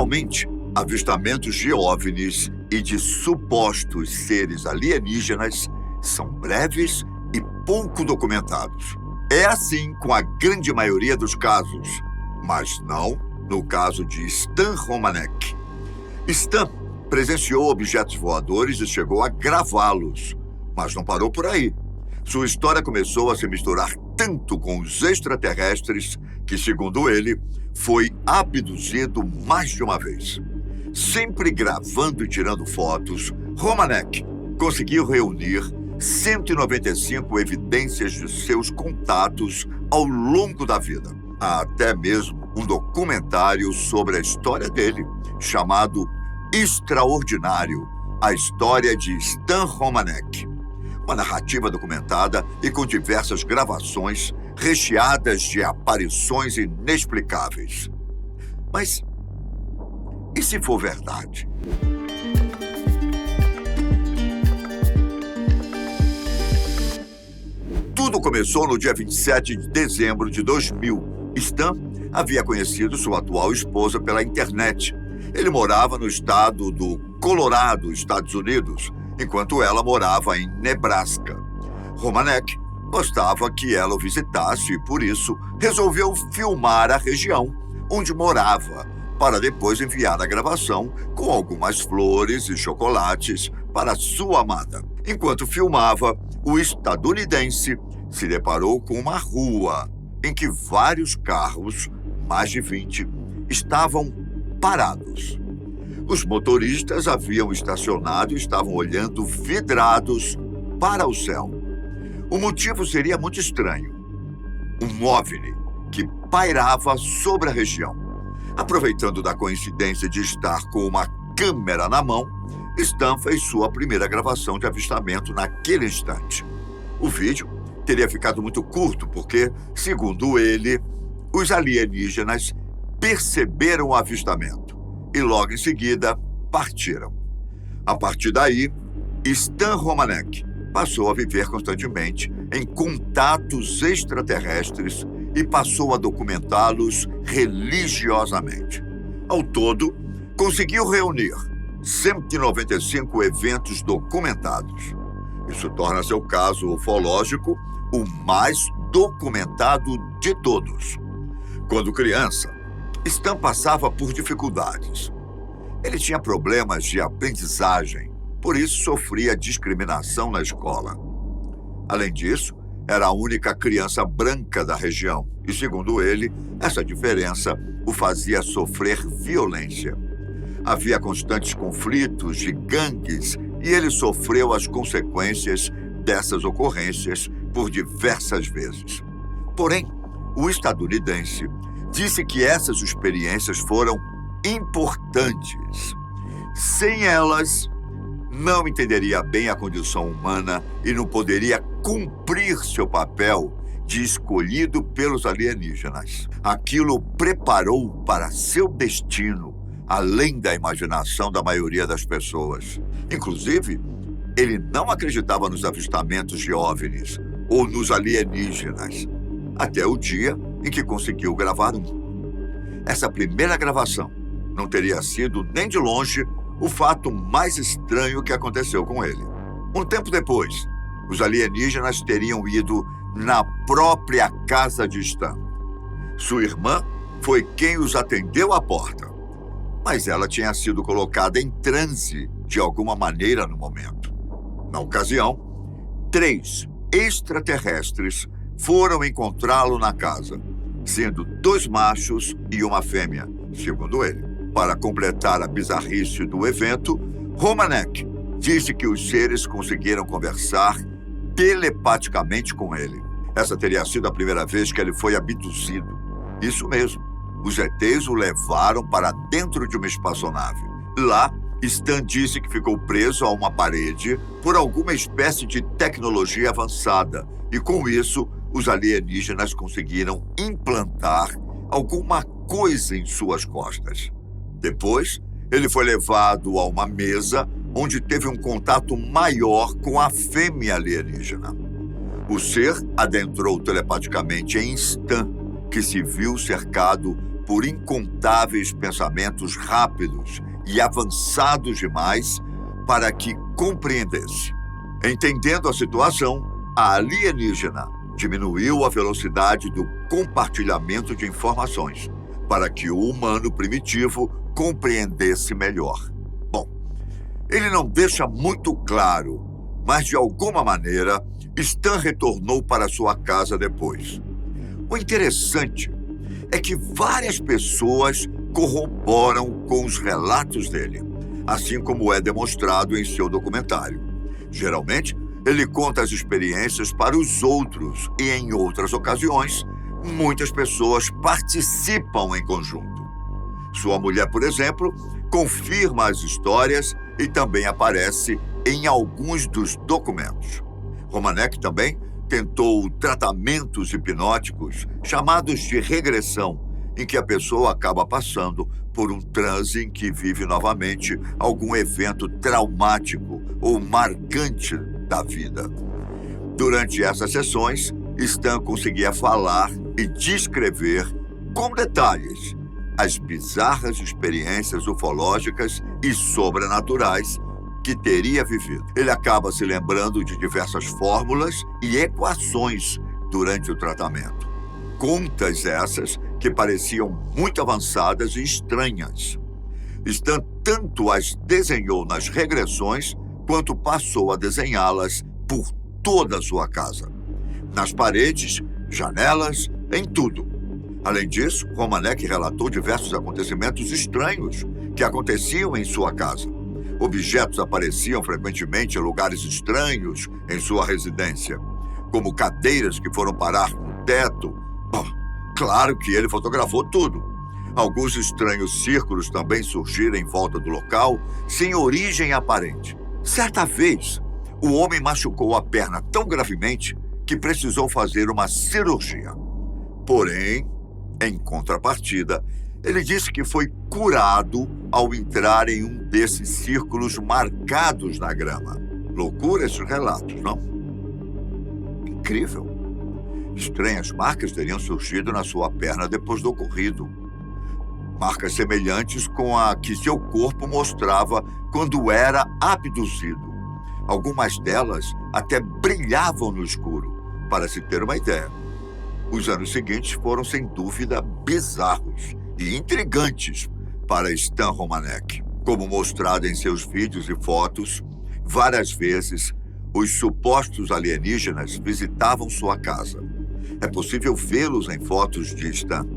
Geralmente, avistamentos de OVNIs e de supostos seres alienígenas são breves e pouco documentados. É assim com a grande maioria dos casos, mas não no caso de Stan Romanek. Stan presenciou objetos voadores e chegou a gravá-los, mas não parou por aí. Sua história começou a se misturar tanto com os extraterrestres que, segundo ele, foi abduzido mais de uma vez. Sempre gravando e tirando fotos, Romanek conseguiu reunir 195 evidências de seus contatos ao longo da vida. Há até mesmo um documentário sobre a história dele, chamado Extraordinário, a história de Stan Romanek. Uma narrativa documentada e com diversas gravações recheadas de aparições inexplicáveis. Mas e se for verdade? Tudo começou no dia 27 de dezembro de 2000. Stan havia conhecido sua atual esposa pela internet. Ele morava no estado do Colorado, Estados Unidos, enquanto ela morava em Nebraska. Romanek gostava que ela o visitasse e, por isso, resolveu filmar a região onde morava, para depois enviar a gravação com algumas flores e chocolates para sua amada. Enquanto filmava, o estadunidense se deparou com uma rua em que vários carros, mais de 20, estavam parados. Os motoristas haviam estacionado e estavam olhando vidrados para o céu. O motivo seria muito estranho. Um OVNI que pairava sobre a região. Aproveitando da coincidência de estar com uma câmera na mão, Stan fez sua primeira gravação de avistamento naquele instante. O vídeo teria ficado muito curto porque, segundo ele, os alienígenas perceberam o avistamento e logo em seguida partiram. A partir daí, Stan Romanek passou a viver constantemente em contatos extraterrestres e passou a documentá-los religiosamente. Ao todo, conseguiu reunir 195 eventos documentados. Isso torna seu caso ufológico o mais documentado de todos. Quando criança, Stan passava por dificuldades. Ele tinha problemas de aprendizagem, por isso sofria discriminação na escola. Além disso, era a única criança branca da região e, segundo ele, essa diferença o fazia sofrer violência. Havia constantes conflitos de gangues e ele sofreu as consequências dessas ocorrências por diversas vezes. Porém, o estadunidense disse que essas experiências foram importantes. Sem elas, não entenderia bem a condição humana e não poderia cumprir seu papel de escolhido pelos alienígenas. Aquilo o preparou para seu destino, além da imaginação da maioria das pessoas. Inclusive, ele não acreditava nos avistamentos de OVNIs ou nos alienígenas, até o dia em que conseguiu gravar um. Essa primeira gravação não teria sido, nem de longe, o fato mais estranho que aconteceu com ele. Um tempo depois, os alienígenas teriam ido na própria casa de Stan. Sua irmã foi quem os atendeu à porta, mas ela tinha sido colocada em transe de alguma maneira no momento. Na ocasião, 3 extraterrestres foram encontrá-lo na casa, sendo 2 machos e uma fêmea, segundo ele. Para completar a bizarrice do evento, Romanek disse que os seres conseguiram conversar telepaticamente com ele. Essa teria sido a primeira vez que ele foi abduzido. Isso mesmo, os ETs o levaram para dentro de uma espaçonave. Lá, Stan disse que ficou preso a uma parede por alguma espécie de tecnologia avançada e, com isso, os alienígenas conseguiram implantar alguma coisa em suas costas. Depois, ele foi levado a uma mesa onde teve um contato maior com a fêmea alienígena. O ser adentrou telepaticamente em Stan, que se viu cercado por incontáveis pensamentos rápidos e avançados demais para que compreendesse. Entendendo a situação, a alienígena diminuiu a velocidade do compartilhamento de informações para que o humano primitivo compreendesse melhor. Bom, ele não deixa muito claro, mas de alguma maneira, Stan retornou para sua casa depois. O interessante é que várias pessoas corroboram com os relatos dele, assim como é demonstrado em seu documentário. Geralmente, ele conta as experiências para os outros e, em outras ocasiões, muitas pessoas participam em conjunto. Sua mulher, por exemplo, confirma as histórias e também aparece em alguns dos documentos. Romanek também tentou tratamentos hipnóticos chamados de regressão, em que a pessoa acaba passando por um transe em que vive novamente algum evento traumático ou marcante da vida. Durante essas sessões, Stan conseguia falar e descrever com detalhes as bizarras experiências ufológicas e sobrenaturais que teria vivido. Ele acaba se lembrando de diversas fórmulas e equações durante o tratamento. Contas essas que pareciam muito avançadas e estranhas. Stan tanto as desenhou nas regressões, quanto passou a desenhá-las por toda a sua casa. Nas paredes, janelas, em tudo. Além disso, Romanek relatou diversos acontecimentos estranhos que aconteciam em sua casa. Objetos apareciam frequentemente em lugares estranhos em sua residência, como cadeiras que foram parar no teto. Bom, claro que ele fotografou tudo. Alguns estranhos círculos também surgiram em volta do local, sem origem aparente. Certa vez, o homem machucou a perna tão gravemente que precisou fazer uma cirurgia. Porém, em contrapartida, ele disse que foi curado ao entrar em um desses círculos marcados na grama. Loucura esses relatos, não? Incrível. Estranhas marcas teriam surgido na sua perna depois do ocorrido. Marcas semelhantes com a que seu corpo mostrava quando era abduzido. Algumas delas até brilhavam no escuro, para se ter uma ideia. Os anos seguintes foram, sem dúvida, bizarros e intrigantes para Stan Romanek. Como mostrado em seus vídeos e fotos, várias vezes os supostos alienígenas visitavam sua casa. É possível vê-los em fotos de Stan,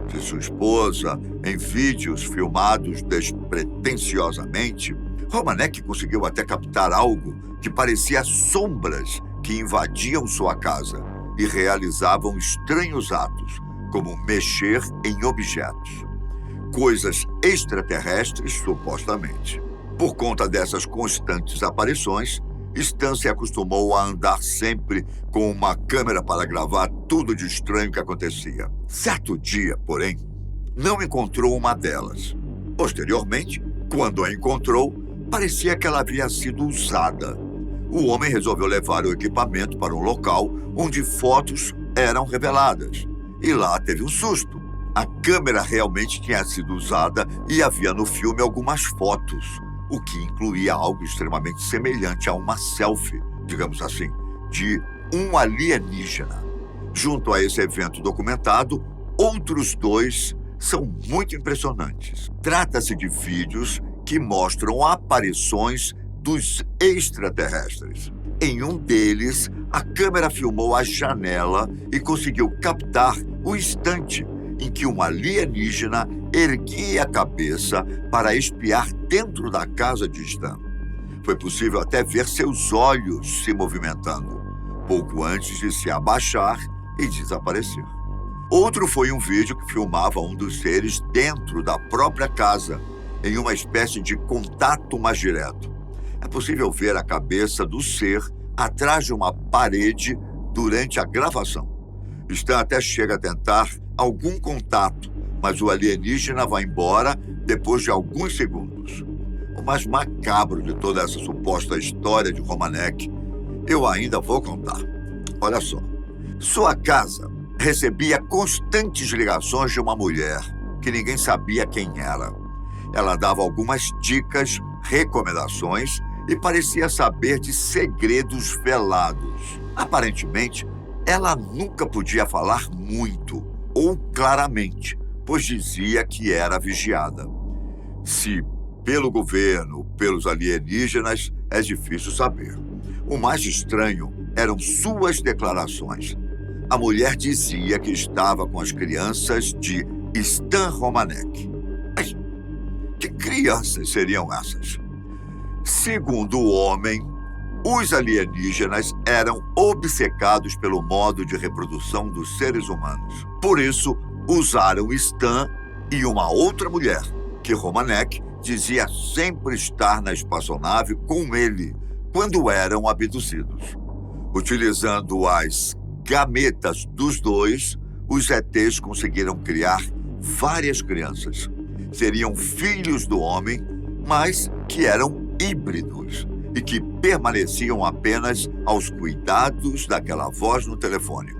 de sua esposa, em vídeos filmados despretensiosamente. Romanek conseguiu até captar algo que parecia sombras que invadiam sua casa e realizavam estranhos atos, como mexer em objetos. Coisas extraterrestres, supostamente. Por conta dessas constantes aparições, Stan se acostumou a andar sempre com uma câmera para gravar tudo de estranho que acontecia. Certo dia, porém, não encontrou uma delas. Posteriormente, quando a encontrou, parecia que ela havia sido usada. O homem resolveu levar o equipamento para um local onde fotos eram reveladas. E lá teve um susto. A câmera realmente tinha sido usada e havia no filme algumas fotos, o que incluía algo extremamente semelhante a uma selfie, digamos assim, de um alienígena. Junto a esse evento documentado, outros dois são muito impressionantes. Trata-se de vídeos que mostram aparições dos extraterrestres. Em um deles, a câmera filmou a janela e conseguiu captar o instante em que um alienígena erguia a cabeça para espiar dentro da casa de Stan. Foi possível até ver seus olhos se movimentando, pouco antes de se abaixar e desaparecer. Outro foi um vídeo que filmava um dos seres dentro da própria casa, em uma espécie de contato mais direto. É possível ver a cabeça do ser atrás de uma parede durante a gravação. Stan até chega a tentar algum contato, mas o alienígena vai embora depois de alguns segundos. O mais macabro de toda essa suposta história de Romanek, eu ainda vou contar. Olha só. Sua casa recebia constantes ligações de uma mulher que ninguém sabia quem era. Ela dava algumas dicas, recomendações e parecia saber de segredos velados. Aparentemente, ela nunca podia falar muito ou claramente, pois dizia que era vigiada. Se pelo governo, pelos alienígenas, é difícil saber. O mais estranho eram suas declarações. A mulher dizia que estava com as crianças de Stan Romanek. Mas que crianças seriam essas? Segundo o homem, os alienígenas eram obcecados pelo modo de reprodução dos seres humanos. Por isso, usaram Stan e uma outra mulher, que Romanek dizia sempre estar na espaçonave com ele quando eram abduzidos. Utilizando as gametas dos dois, os ETs conseguiram criar várias crianças. Seriam filhos do homem, mas que eram híbridos e que permaneciam apenas aos cuidados daquela voz no telefone.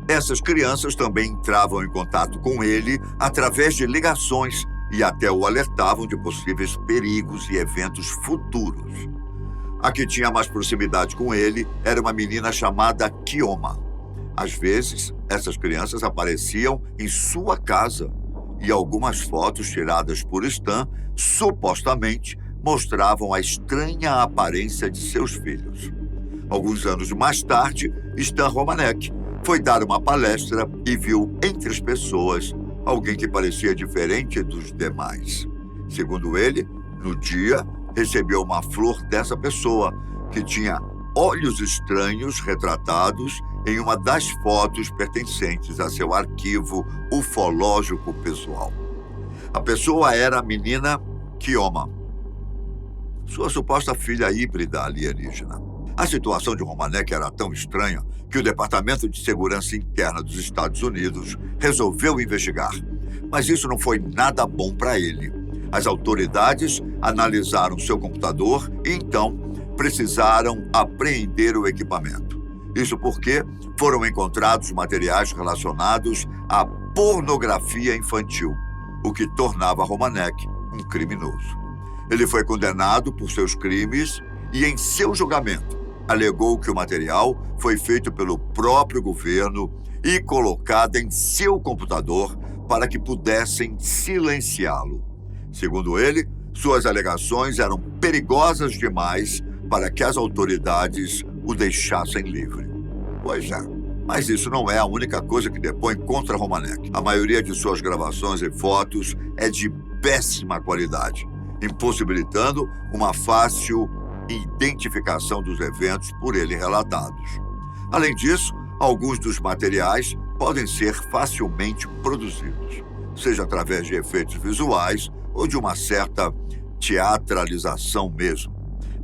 Essas crianças também entravam em contato com ele através de ligações e até o alertavam de possíveis perigos e eventos futuros. A que tinha mais proximidade com ele era uma menina chamada Kioma. Às vezes, essas crianças apareciam em sua casa e algumas fotos tiradas por Stan, supostamente, mostravam a estranha aparência de seus filhos. Alguns anos mais tarde, Stan Romanek foi dar uma palestra e viu entre as pessoas alguém que parecia diferente dos demais. Segundo ele, no dia, recebeu uma flor dessa pessoa, que tinha olhos estranhos retratados em uma das fotos pertencentes a seu arquivo ufológico pessoal. A pessoa era a menina Kioma, sua suposta filha híbrida alienígena. A situação de Romanek era tão estranha que o Departamento de Segurança Interna dos Estados Unidos resolveu investigar. Mas isso não foi nada bom para ele. As autoridades analisaram seu computador e, então, precisaram apreender o equipamento. Isso porque foram encontrados materiais relacionados à pornografia infantil, o que tornava Romanek um criminoso. Ele foi condenado por seus crimes e, em seu julgamento, alegou que o material foi feito pelo próprio governo e colocado em seu computador para que pudessem silenciá-lo. Segundo ele, suas alegações eram perigosas demais para que as autoridades o deixassem livre. Pois é, mas isso não é a única coisa que depõe contra Romanek. A maioria de suas gravações e fotos é de péssima qualidade, impossibilitando uma fácil identificação dos eventos por ele relatados. Além disso, alguns dos materiais podem ser facilmente produzidos, seja através de efeitos visuais ou de uma certa teatralização mesmo.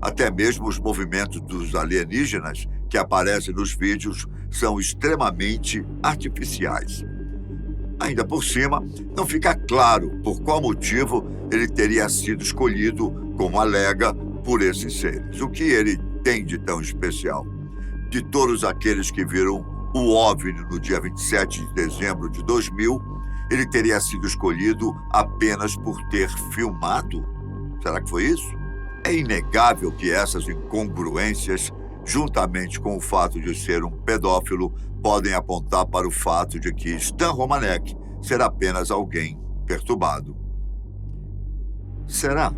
Até mesmo os movimentos dos alienígenas que aparecem nos vídeos são extremamente artificiais. Ainda por cima, não fica claro por qual motivo ele teria sido escolhido, como alega, por esses seres. O que ele tem de tão especial? De todos aqueles que viram o OVNI no dia 27 de dezembro de 2000, ele teria sido escolhido apenas por ter filmado? Será que foi isso? É inegável que essas incongruências, juntamente com o fato de ser um pedófilo, podem apontar para o fato de que Stan Romanek ser apenas alguém perturbado. Será?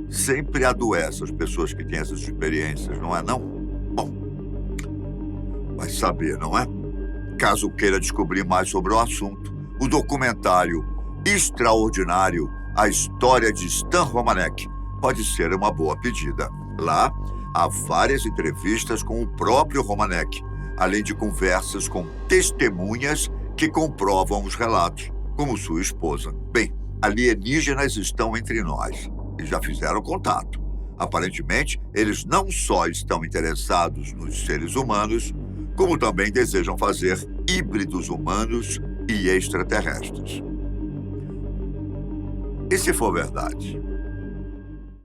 Sempre adoece as pessoas que têm essas experiências, não é não? Bom, vai saber, não é? Caso queira descobrir mais sobre o assunto, o documentário extraordinário A História de Stan Romanek pode ser uma boa pedida. Lá, há várias entrevistas com o próprio Romanek, além de conversas com testemunhas que comprovam os relatos, como sua esposa. Bem, alienígenas estão entre nós e já fizeram contato. Aparentemente, eles não só estão interessados nos seres humanos, como também desejam fazer híbridos humanos e extraterrestres. E se for verdade?